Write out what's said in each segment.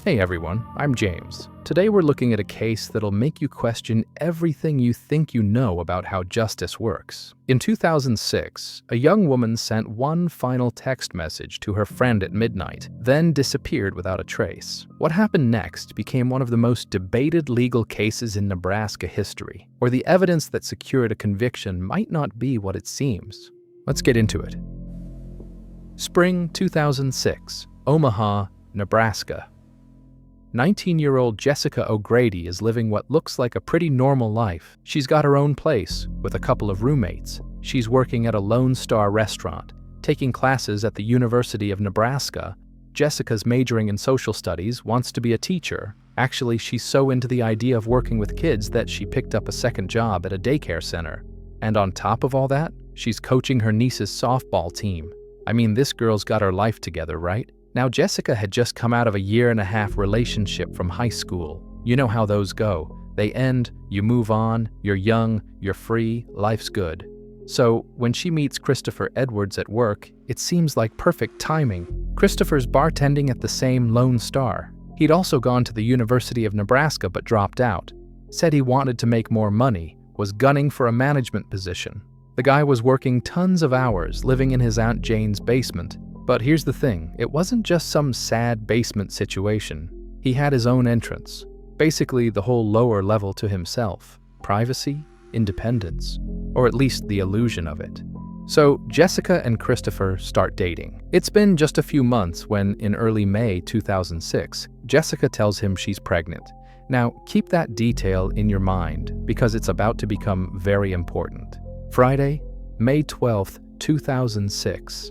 Hey everyone, I'm James. Today we're looking at a case that'll make you question everything you think you know about how justice works. In 2006, a young woman sent one final text message to her friend at midnight, then disappeared without a trace. What happened next became one of the most debated legal cases in Nebraska history, where the evidence that secured a conviction might not be what it seems. Let's get into it. Spring 2006, Omaha, Nebraska. 19-year-old Jessica O'Grady is living what looks like a pretty normal life. She's got her own place with a couple of roommates. She's working at a Lone Star restaurant, taking classes at the University of Nebraska. Jessica's majoring in social studies, wants to be a teacher. Actually, she's so into the idea of working with kids that she picked up a second job at a daycare center. And on top of all that, she's coaching her niece's softball team. I mean, this girl's got her life together, right? Now, Jessica had just come out of a year-and-a-half relationship from high school. You know how those go. They end, you move on, you're young, you're free, life's good. So, when she meets Christopher Edwards at work, it seems like perfect timing. Christopher's bartending at the same Lone Star. He'd also gone to the University of Nebraska but dropped out. Said he wanted to make more money, was gunning for a management position. The guy was working tons of hours, living in his Aunt Jane's basement. But here's the thing, it wasn't just some sad basement situation. He had his own entrance, basically the whole lower level to himself. Privacy, independence, or at least the illusion of it. So Jessica and Christopher start dating. It's been just a few months when, in early May 2006, Jessica tells him she's pregnant. Now, keep that detail in your mind because it's about to become very important. Friday, May 12th, 2006.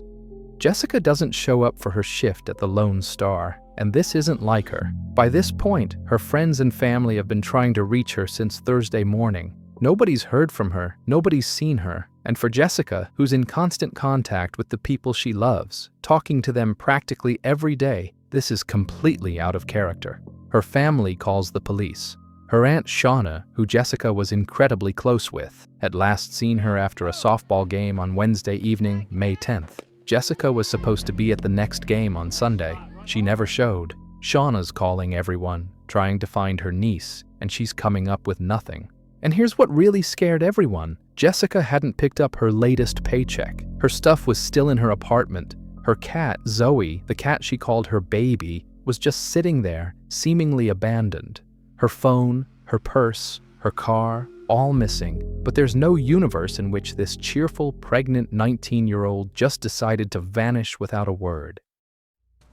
Jessica doesn't show up for her shift at the Lone Star, and this isn't like her. By this point, her friends and family have been trying to reach her since Thursday morning. Nobody's heard from her, nobody's seen her, and for Jessica, who's in constant contact with the people she loves, talking to them practically every day, this is completely out of character. Her family calls the police. Her Aunt Shauna, who Jessica was incredibly close with, had last seen her after a softball game on Wednesday evening, May 10th. Jessica was supposed to be at the next game on Sunday. She never showed. Shauna's calling everyone, trying to find her niece, and she's coming up with nothing. And here's what really scared everyone. Jessica hadn't picked up her latest paycheck. Her stuff was still in her apartment. Her cat, Zoe, the cat she called her baby, was just sitting there, seemingly abandoned. Her phone, her purse, her car, all missing, but there's no universe in which this cheerful, pregnant 19-year-old just decided to vanish without a word.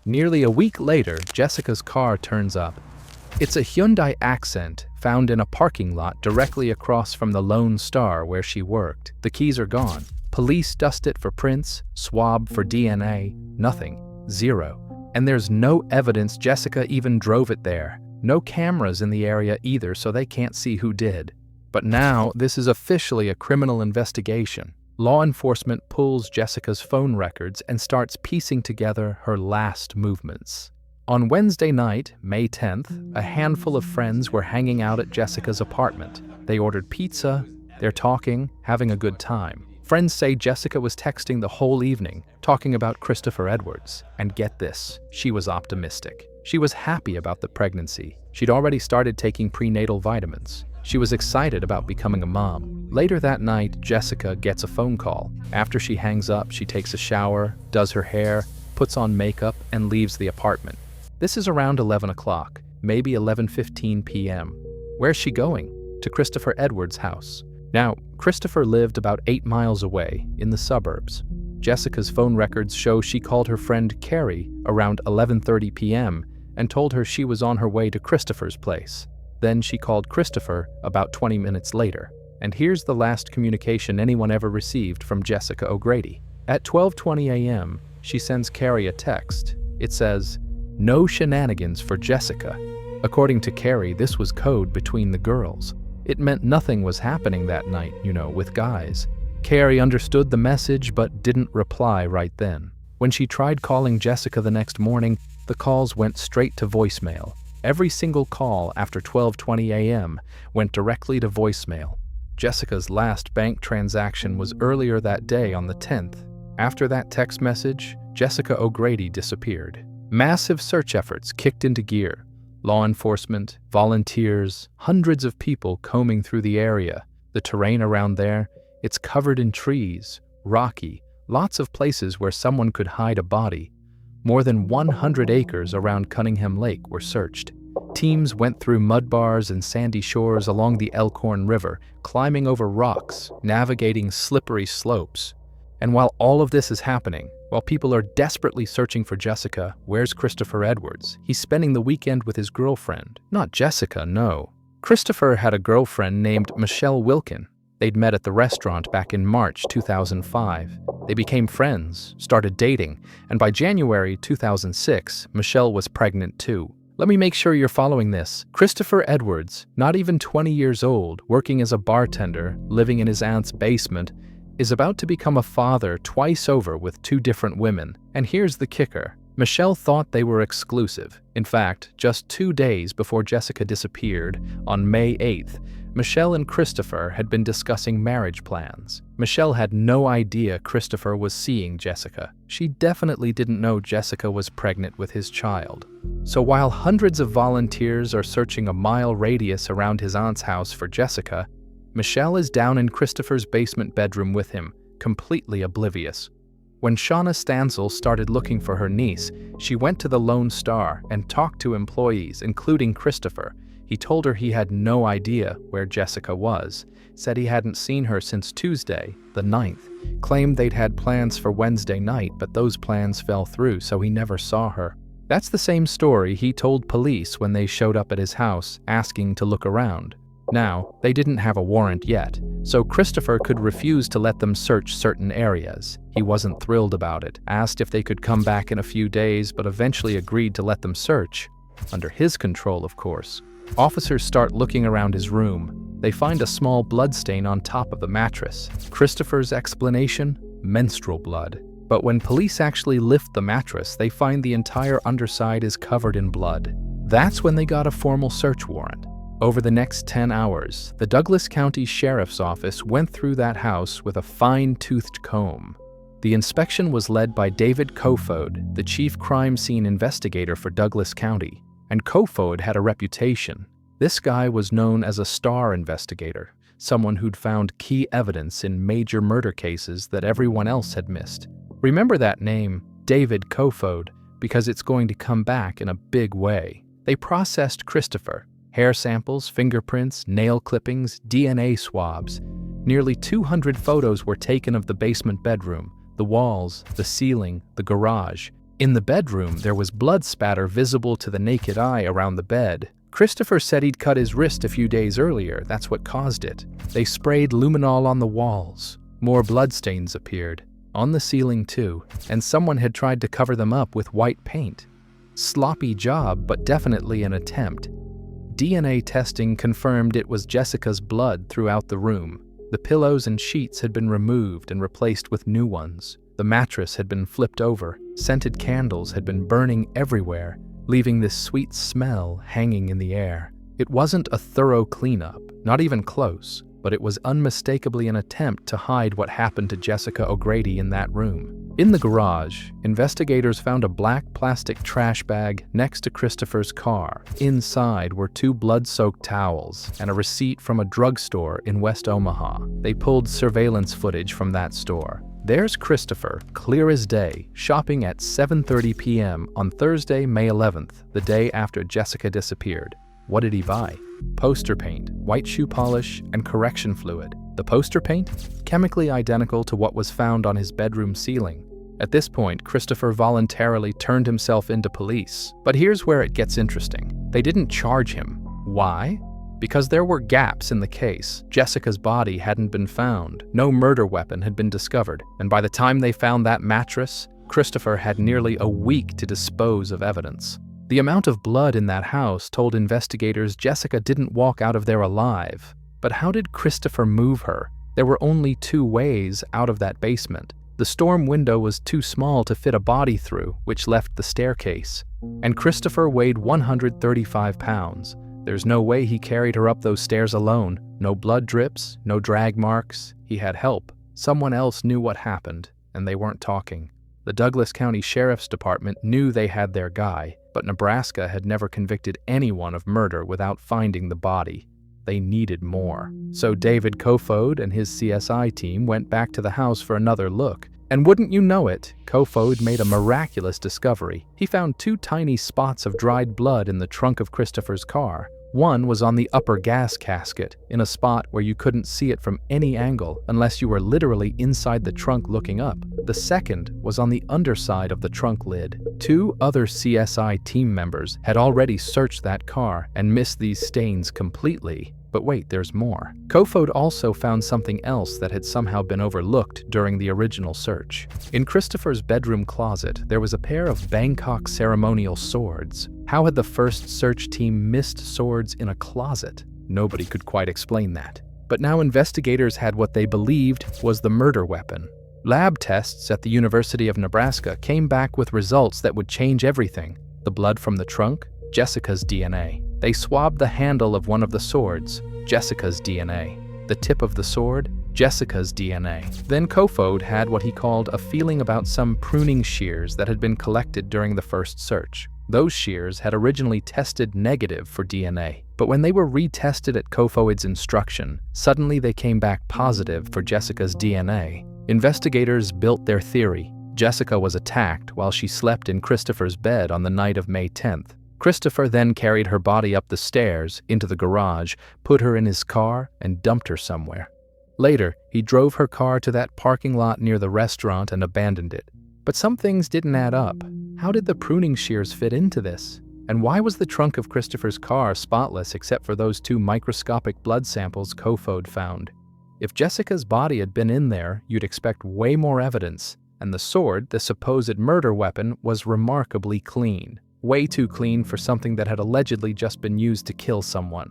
Nearly a week later, Jessica's car turns up. It's a Hyundai Accent found in a parking lot directly across from the Lone Star where she worked. The keys are gone. Police dust it for prints, swab for DNA, nothing, zero. And there's no evidence Jessica even drove it there. No cameras in the area either, so they can't see who did. But now, this is officially a criminal investigation. Law enforcement pulls Jessica's phone records and starts piecing together her last movements. On Wednesday night, May 10th, a handful of friends were hanging out at Jessica's apartment. They ordered pizza, they're talking, having a good time. Friends say Jessica was texting the whole evening, talking about Christopher Edwards. And get this, she was optimistic. She was happy about the pregnancy. She'd already started taking prenatal vitamins. She was excited about becoming a mom. Later that night, Jessica gets a phone call. After she hangs up, she takes a shower, does her hair, puts on makeup, and leaves the apartment. This is around 11 o'clock, maybe 11:15 p.m. Where's she going? To Christopher Edwards' house. Now, Christopher lived about 8 miles away, in the suburbs. Jessica's phone records show she called her friend Carrie around 11:30 p.m. and told her she was on her way to Christopher's place. Then she called Christopher about 20 minutes later. And here's the last communication anyone ever received from Jessica O'Grady. At 12:20 a.m., she sends Carrie a text. It says, "No shenanigans for Jessica." According to Carrie, this was code between the girls. It meant nothing was happening that night, with guys. Carrie understood the message but didn't reply right then. When she tried calling Jessica the next morning, the calls went straight to voicemail. Every single call after 12:20 a.m. went directly to voicemail. Jessica's last bank transaction was earlier that day on the 10th. After that text message, Jessica O'Grady disappeared. Massive search efforts kicked into gear. Law enforcement, volunteers, hundreds of people combing through the area. The terrain around there, it's covered in trees, rocky, lots of places where someone could hide a body. More than 100 acres around Cunningham Lake were searched. Teams went through mud bars and sandy shores along the Elkhorn River, climbing over rocks, navigating slippery slopes. And while all of this is happening, while people are desperately searching for Jessica, where's Christopher Edwards? He's spending the weekend with his girlfriend. Not Jessica, no. Christopher had a girlfriend named Michelle Wilkin. They'd met at the restaurant back in March 2005. They became friends, started dating, and by January 2006, Michelle was pregnant too. Let me make sure you're following this. Christopher Edwards, not even 20 years old, working as a bartender, living in his aunt's basement, is about to become a father twice over with 2 different women. And here's the kicker. Michelle thought they were exclusive. In fact, just 2 days before Jessica disappeared, on May 8th, Michelle and Christopher had been discussing marriage plans. Michelle had no idea Christopher was seeing Jessica. She definitely didn't know Jessica was pregnant with his child. So while hundreds of volunteers are searching a mile radius around his aunt's house for Jessica, Michelle is down in Christopher's basement bedroom with him, completely oblivious. When Shauna Stansel started looking for her niece, she went to the Lone Star and talked to employees, including Christopher. He told her he had no idea where Jessica was, said he hadn't seen her since Tuesday, the 9th, claimed they'd had plans for Wednesday night, but those plans fell through, so he never saw her. That's the same story he told police when they showed up at his house, asking to look around. Now, they didn't have a warrant yet, so Christopher could refuse to let them search certain areas. He wasn't thrilled about it, asked if they could come back in a few days, but eventually agreed to let them search. Under his control, of course. Officers start looking around his room. They find a small bloodstain on top of the mattress. Christopher's explanation? Menstrual blood. But when police actually lift the mattress, they find the entire underside is covered in blood. That's when they got a formal search warrant. Over the next 10 hours, the Douglas County Sheriff's Office went through that house with a fine-toothed comb. The inspection was led by David Kofod, the chief crime scene investigator for Douglas County, and Kofod had a reputation. This guy was known as a star investigator, someone who'd found key evidence in major murder cases that everyone else had missed. Remember that name, David Kofod, because it's going to come back in a big way. They processed Christopher. Hair samples, fingerprints, nail clippings, DNA swabs. Nearly 200 photos were taken of the basement bedroom, the walls, the ceiling, the garage. In the bedroom, there was blood spatter visible to the naked eye around the bed. Christopher said he'd cut his wrist a few days earlier. That's what caused it. They sprayed luminol on the walls. More bloodstains appeared. On the ceiling too, and someone had tried to cover them up with white paint. Sloppy job, but definitely an attempt. DNA testing confirmed it was Jessica's blood throughout the room. The pillows and sheets had been removed and replaced with new ones. The mattress had been flipped over. Scented candles had been burning everywhere, leaving this sweet smell hanging in the air. It wasn't a thorough cleanup, not even close, but it was unmistakably an attempt to hide what happened to Jessica O'Grady in that room. In the garage, investigators found a black plastic trash bag next to Christopher's car. Inside were 2 blood-soaked towels and a receipt from a drugstore in West Omaha. They pulled surveillance footage from that store. There's Christopher, clear as day, shopping at 7:30 p.m. on Thursday, May 11th, the day after Jessica disappeared. What did he buy? Poster paint, white shoe polish, and correction fluid. The poster paint? Chemically identical to what was found on his bedroom ceiling. At this point, Christopher voluntarily turned himself into police. But here's where it gets interesting. They didn't charge him. Why? Because there were gaps in the case. Jessica's body hadn't been found. No murder weapon had been discovered. And by the time they found that mattress, Christopher had nearly a week to dispose of evidence. The amount of blood in that house told investigators Jessica didn't walk out of there alive. But how did Christopher move her? There were only 2 ways out of that basement. The storm window was too small to fit a body through, which left the staircase. And Christopher weighed 135 pounds. There's no way he carried her up those stairs alone. No blood drips, no drag marks. He had help. Someone else knew what happened, and they weren't talking. The Douglas County Sheriff's Department knew they had their guy, but But Nebraska had never convicted anyone of murder without finding the body. They needed more. So David Kofod and his CSI team went back to the house for another look. And wouldn't you know it, Kofod made a miraculous discovery. He found 2 tiny spots of dried blood in the trunk of Christopher's car. One was on the upper gas casket, in a spot where you couldn't see it from any angle unless you were literally inside the trunk looking up. The second was on the underside of the trunk lid. 2 other CSI team members had already searched that car and missed these stains completely. But wait, there's more. Kofod also found something else that had somehow been overlooked during the original search. In Christopher's bedroom closet, there was a pair of Bangkok ceremonial swords. How had the first search team missed swords in a closet? Nobody could quite explain that. But now investigators had what they believed was the murder weapon. Lab tests at the University of Nebraska came back with results that would change everything. The blood from the trunk, Jessica's DNA. They swabbed the handle of one of the swords, Jessica's DNA. The tip of the sword, Jessica's DNA. Then Kofod had what he called a feeling about some pruning shears that had been collected during the first search. Those shears had originally tested negative for DNA, but when they were retested at Kofod's instruction, suddenly they came back positive for Jessica's DNA. Investigators built their theory. Jessica was attacked while she slept in Christopher's bed on the night of May 10th. Christopher then carried her body up the stairs, into the garage, put her in his car, and dumped her somewhere. Later, he drove her car to that parking lot near the restaurant and abandoned it. But some things didn't add up. How did the pruning shears fit into this? And why was the trunk of Christopher's car spotless except for those 2 microscopic blood samples Kofod found? If Jessica's body had been in there, you'd expect way more evidence. And the sword, the supposed murder weapon, was remarkably clean. Way too clean for something that had allegedly just been used to kill someone.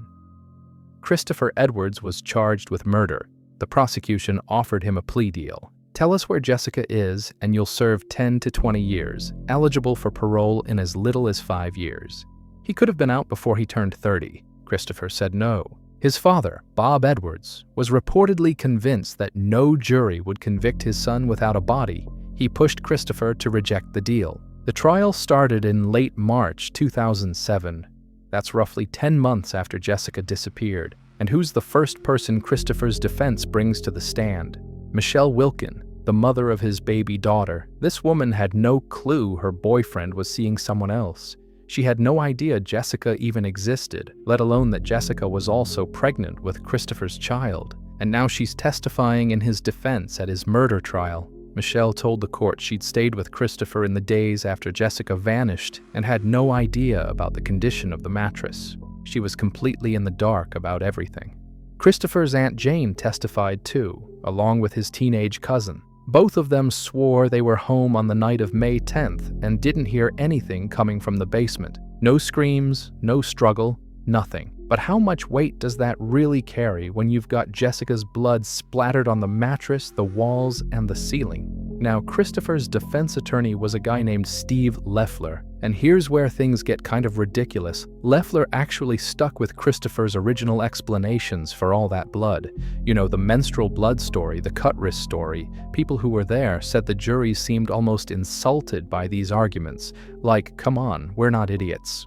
Christopher Edwards was charged with murder. The prosecution offered him a plea deal. Tell us where Jessica is and you'll serve 10 to 20 years, eligible for parole in as little as 5 years. He could have been out before he turned 30. Christopher said no. His father, Bob Edwards, was reportedly convinced that no jury would convict his son without a body. He pushed Christopher to reject the deal. The trial started in late March 2007. That's roughly 10 months after Jessica disappeared. And who's the first person Christopher's defense brings to the stand? Michelle Wilkin, the mother of his baby daughter. This woman had no clue her boyfriend was seeing someone else. She had no idea Jessica even existed, let alone that Jessica was also pregnant with Christopher's child. And now she's testifying in his defense at his murder trial. Michelle told the court she'd stayed with Christopher in the days after Jessica vanished and had no idea about the condition of the mattress. She was completely in the dark about everything. Christopher's Aunt Jane testified too, along with his teenage cousin. Both of them swore they were home on the night of May 10th and didn't hear anything coming from the basement. No screams, no struggle, nothing. But how much weight does that really carry when you've got Jessica's blood splattered on the mattress, the walls, and the ceiling? Now, Christopher's defense attorney was a guy named Steve Loeffler, and here's where things get kind of ridiculous. Loeffler actually stuck with Christopher's original explanations for all that blood. You know, the menstrual blood story, the cut wrist story. People who were there said the jury seemed almost insulted by these arguments. Like, come on, we're not idiots.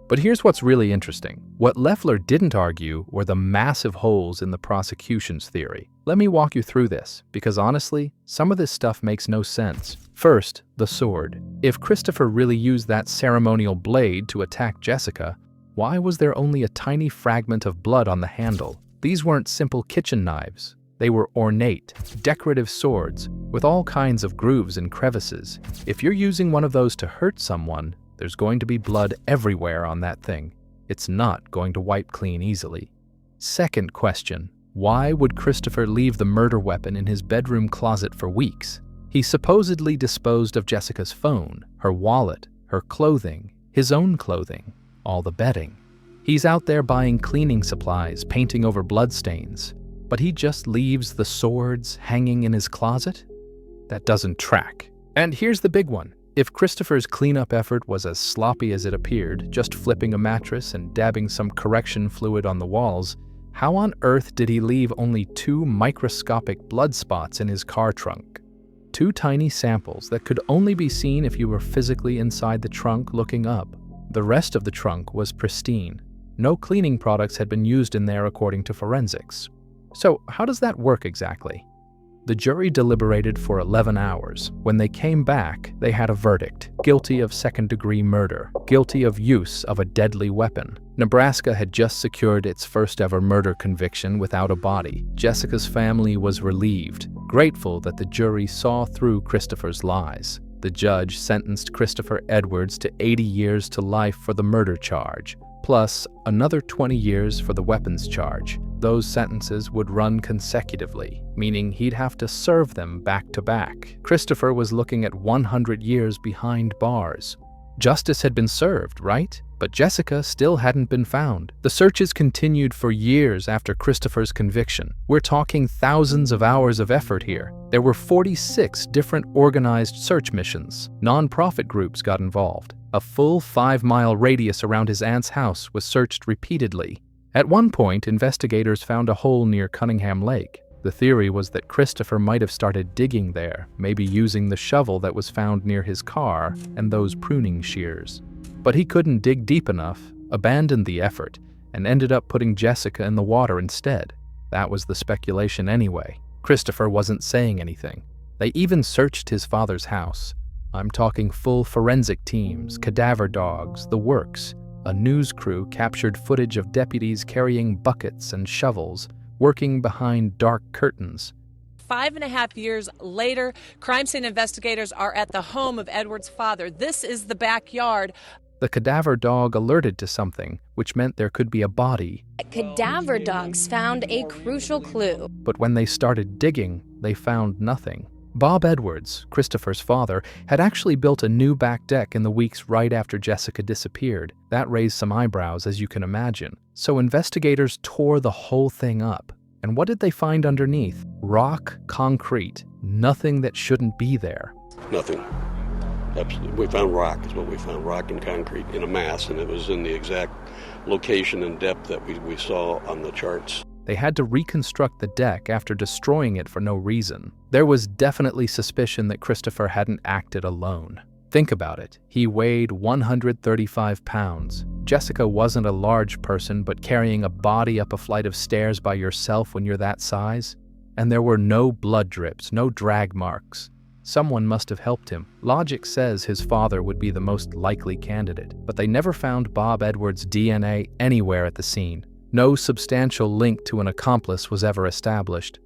But here's what's really interesting. What Loeffler didn't argue were the massive holes in the prosecution's theory. Let me walk you through this, because honestly, some of this stuff makes no sense. First, the sword. If Christopher really used that ceremonial blade to attack Jessica, why was there only a tiny fragment of blood on the handle? These weren't simple kitchen knives. They were ornate, decorative swords with all kinds of grooves and crevices. If you're using one of those to hurt someone, there's going to be blood everywhere on that thing. It's not going to wipe clean easily. Second question, why would Christopher leave the murder weapon in his bedroom closet for weeks? He supposedly disposed of Jessica's phone, her wallet, her clothing, his own clothing, all the bedding. He's out there buying cleaning supplies, painting over bloodstains, but he just leaves the swords hanging in his closet? That doesn't track. And here's the big one. If Christopher's cleanup effort was as sloppy as it appeared, just flipping a mattress and dabbing some correction fluid on the walls, how on earth did he leave only 2 microscopic blood spots in his car trunk? 2 tiny samples that could only be seen if you were physically inside the trunk looking up. The rest of the trunk was pristine. No cleaning products had been used in there according to forensics. So how does that work exactly? The jury deliberated for 11 hours. When they came back, they had a verdict: guilty of second-degree murder, guilty of use of a deadly weapon. Nebraska had just secured its first-ever murder conviction without a body. Jessica's family was relieved, grateful that the jury saw through Christopher's lies. The judge sentenced Christopher Edwards to 80 years to life for the murder charge, plus another 20 years for the weapons charge. Those sentences would run consecutively, meaning he'd have to serve them back to back. Christopher was looking at 100 years behind bars. Justice had been served, right? But Jessica still hadn't been found. The searches continued for years after Christopher's conviction. We're talking thousands of hours of effort here. There were 46 different organized search missions. Non-profit groups got involved. A full 5-mile radius around his aunt's house was searched repeatedly. At one point, investigators found a hole near Cunningham Lake. The theory was that Christopher might have started digging there, maybe using the shovel that was found near his car and those pruning shears. But he couldn't dig deep enough, abandoned the effort, and ended up putting Jessica in the water instead. That was the speculation anyway. Christopher wasn't saying anything. They even searched his father's house. I'm talking full forensic teams, cadaver dogs, the works. A news crew captured footage of deputies carrying buckets and shovels, working behind dark curtains. 5.5 years later, crime scene investigators are at the home of Edward's father. This is the backyard. The cadaver dog alerted to something, which meant there could be a body. Cadaver dogs found a crucial clue. But when they started digging, they found nothing. Bob Edwards, Christopher's father, had actually built a new back deck in the weeks right after Jessica disappeared. That raised some eyebrows, as you can imagine. So investigators tore the whole thing up. And what did they find underneath? Rock, concrete, nothing that shouldn't be there. Nothing. Absolutely. We found rock, is what we found, rock and concrete in a mass, and it was in the exact location and depth that we saw on the charts. They had to reconstruct the deck after destroying it for no reason. There was definitely suspicion that Christopher hadn't acted alone. Think about it. He weighed 135 pounds. Jessica wasn't a large person, but carrying a body up a flight of stairs by yourself when you're that size? And there were no blood drips, no drag marks. Someone must have helped him. Logic says his father would be the most likely candidate, but they never found Bob Edwards' DNA anywhere at the scene. No substantial link to an accomplice was ever established.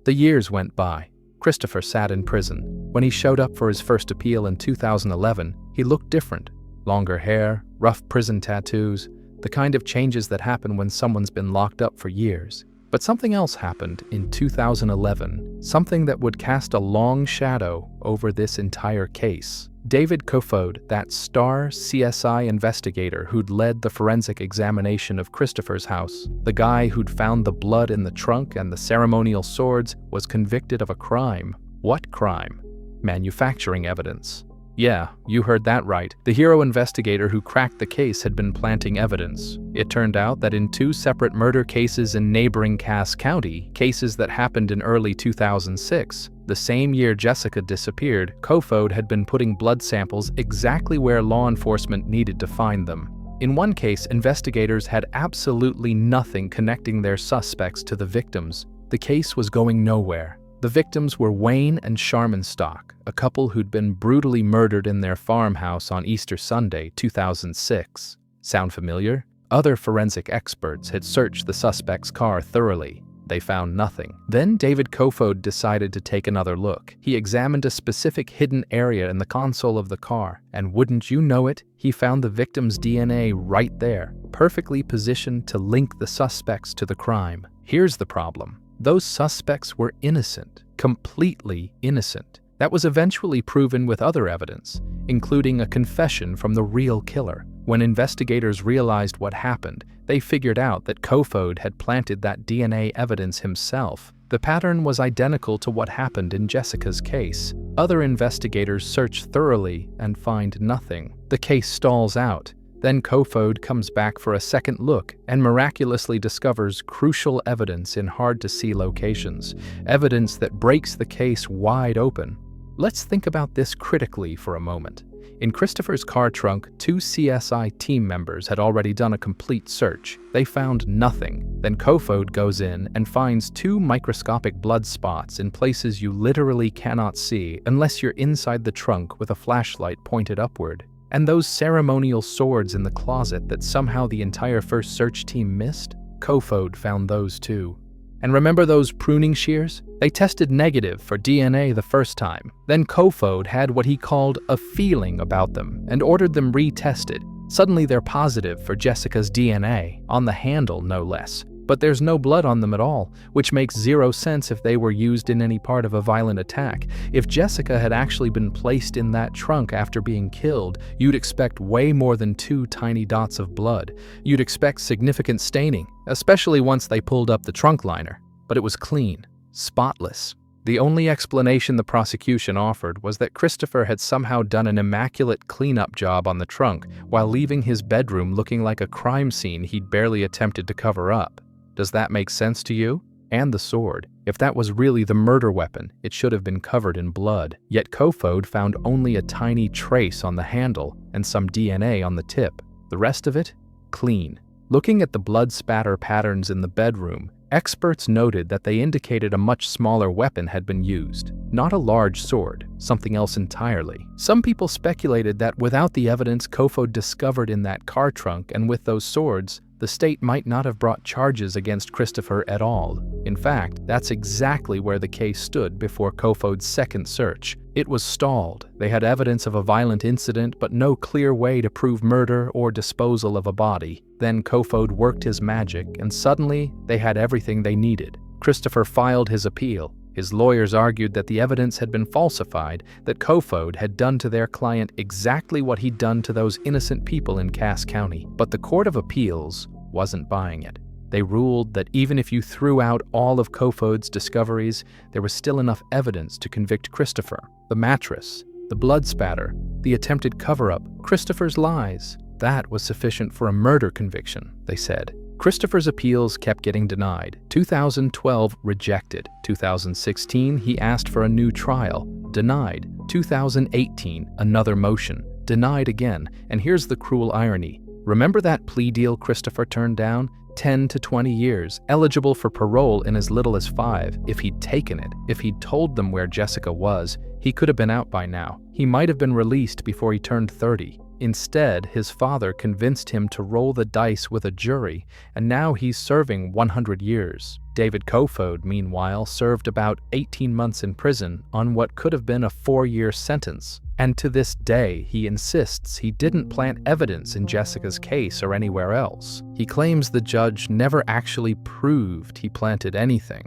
The years went by. Christopher sat in prison. When he showed up for his first appeal in 2011, he looked different. Longer hair, rough prison tattoos, the kind of changes that happen when someone's been locked up for years. But something else happened in 2011, something that would cast a long shadow over this entire case. David Kofod, that star CSI investigator who'd led the forensic examination of Christopher's house, the guy who'd found the blood in the trunk and the ceremonial swords, was convicted of a crime. What crime? Manufacturing evidence. Yeah, you heard that right. The hero investigator who cracked the case had been planting evidence. It turned out that in 2 separate murder cases in neighboring Cass County, cases that happened in early 2006, the same year Jessica disappeared, Kofod had been putting blood samples exactly where law enforcement needed to find them. In one case, investigators had absolutely nothing connecting their suspects to the victims. The case was going nowhere. The victims were Wayne and Sharman Stock, a couple who'd been brutally murdered in their farmhouse on Easter Sunday, 2006. Sound familiar? Other forensic experts had searched the suspect's car thoroughly. They found nothing. Then David Kofod decided to take another look. He examined a specific hidden area in the console of the car, and wouldn't you know it, he found the victim's DNA right there, perfectly positioned to link the suspects to the crime. Here's the problem. Those suspects were innocent, completely innocent. That was eventually proven with other evidence, including a confession from the real killer. When investigators realized what happened, they figured out that Kofod had planted that DNA evidence himself. The pattern was identical to what happened in Jessica's case. Other investigators search thoroughly and find nothing. The case stalls out. Then Kofod comes back for a second look and miraculously discovers crucial evidence in hard-to-see locations, evidence that breaks the case wide open. Let's think about this critically for a moment. In Christopher's car trunk, 2 CSI team members had already done a complete search. They found nothing. Then Kofod goes in and finds 2 microscopic blood spots in places you literally cannot see unless you're inside the trunk with a flashlight pointed upward. And those ceremonial swords in the closet that somehow the entire first search team missed? Kofod found those too. And remember those pruning shears? They tested negative for DNA the first time. Then Kofod had what he called a feeling about them and ordered them retested. Suddenly they're positive for Jessica's DNA, on the handle no less. But there's no blood on them at all, which makes zero sense if they were used in any part of a violent attack. If Jessica had actually been placed in that trunk after being killed, you'd expect way more than 2 tiny dots of blood. You'd expect significant staining, especially once they pulled up the trunk liner. But it was clean, spotless. The only explanation the prosecution offered was that Christopher had somehow done an immaculate cleanup job on the trunk while leaving his bedroom looking like a crime scene he'd barely attempted to cover up. Does that make sense to you? And the sword. If that was really the murder weapon, it should have been covered in blood. Yet Kofod found only a tiny trace on the handle and some DNA on the tip. The rest of it? Clean. Looking at the blood spatter patterns in the bedroom, experts noted that they indicated a much smaller weapon had been used. Not a large sword, something else entirely. Some people speculated that without the evidence Kofod discovered in that car trunk and with those swords, the state might not have brought charges against Christopher at all. In fact, that's exactly where the case stood before Kofod's second search. It was stalled. They had evidence of a violent incident, but no clear way to prove murder or disposal of a body. Then Kofod worked his magic, and suddenly they had everything they needed. Christopher filed his appeal. His lawyers argued that the evidence had been falsified, that Kofod had done to their client exactly what he'd done to those innocent people in Cass County. But the Court of Appeals wasn't buying it. They ruled that even if you threw out all of Kofod's discoveries, there was still enough evidence to convict Christopher. The mattress, the blood spatter, the attempted cover-up, Christopher's lies. That was sufficient for a murder conviction, they said. Christopher's appeals kept getting denied. 2012, rejected. 2016, he asked for a new trial. Denied. 2018, another motion. Denied again. And here's the cruel irony. Remember that plea deal Christopher turned down? 10 to 20 years, eligible for parole in as little as 5. If he'd taken it, if he'd told them where Jessica was, he could have been out by now. He might have been released before he turned 30. Instead, his father convinced him to roll the dice with a jury, and now he's serving 100 years. David Kofod, meanwhile, served about 18 months in prison on what could have been a 4-year sentence. And to this day, he insists he didn't plant evidence in Jessica's case or anywhere else. He claims the judge never actually proved he planted anything.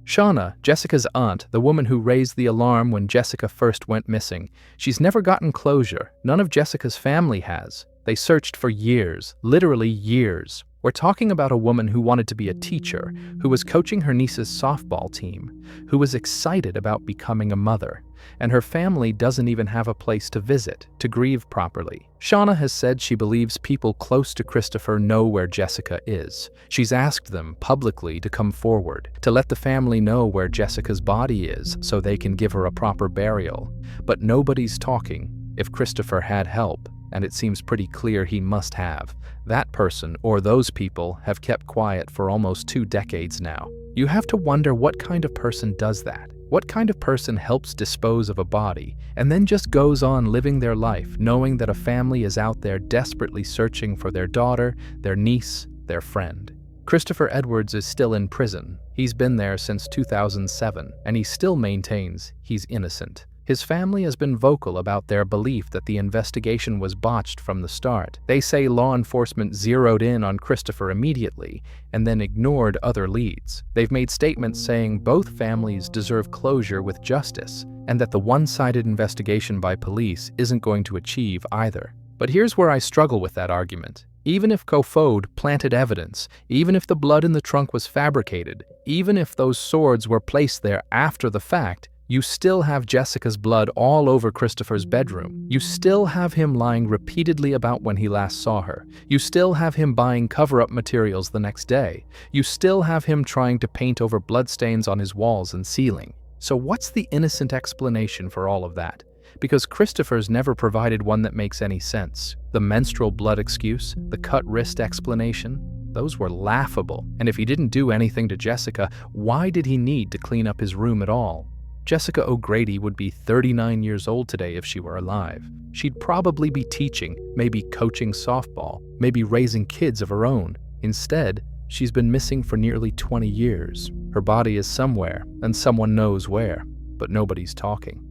Shauna, Jessica's aunt, the woman who raised the alarm when Jessica first went missing, she's never gotten closure. None of Jessica's family has. They searched for years, literally years. We're talking about a woman who wanted to be a teacher, who was coaching her niece's softball team, who was excited about becoming a mother, and her family doesn't even have a place to visit, to grieve properly. Shauna has said she believes people close to Christopher know where Jessica is. She's asked them publicly to come forward, to let the family know where Jessica's body is so they can give her a proper burial. But nobody's talking. If Christopher had help, and it seems pretty clear he must have, that person or those people have kept quiet for almost 2 decades now. You have to wonder what kind of person does that. What kind of person helps dispose of a body and then just goes on living their life knowing that a family is out there desperately searching for their daughter, their niece, their friend? Christopher Edwards is still in prison. He's been there since 2007, and he still maintains he's innocent. His family has been vocal about their belief that the investigation was botched from the start. They say law enforcement zeroed in on Christopher immediately and then ignored other leads. They've made statements saying both families deserve closure with justice and that the one-sided investigation by police isn't going to achieve either. But here's where I struggle with that argument. Even if Kofod planted evidence, even if the blood in the trunk was fabricated, even if those swords were placed there after the fact, you still have Jessica's blood all over Christopher's bedroom. You still have him lying repeatedly about when he last saw her. You still have him buying cover-up materials the next day. You still have him trying to paint over bloodstains on his walls and ceiling. So what's the innocent explanation for all of that? because Christopher's never provided one that makes any sense. The menstrual blood excuse, the cut wrist explanation, those were laughable. And if he didn't do anything to Jessica, why did he need to clean up his room at all? Jessica O'Grady would be 39 years old today if she were alive. She'd probably be teaching, maybe coaching softball, maybe raising kids of her own. Instead, she's been missing for nearly 20 years. Her body is somewhere, and someone knows where, but nobody's talking.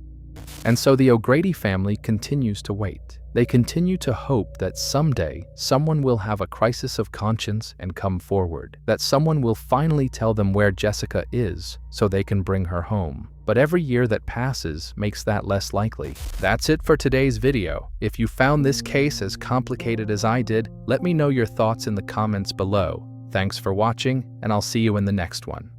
And so the O'Grady family continues to wait. They continue to hope that someday someone will have a crisis of conscience and come forward, that someone will finally tell them where Jessica is so they can bring her home. But every year that passes makes that less likely. That's it for today's video. If you found this case as complicated as I did, let me know your thoughts in the comments below. Thanks for watching, and I'll see you in the next one.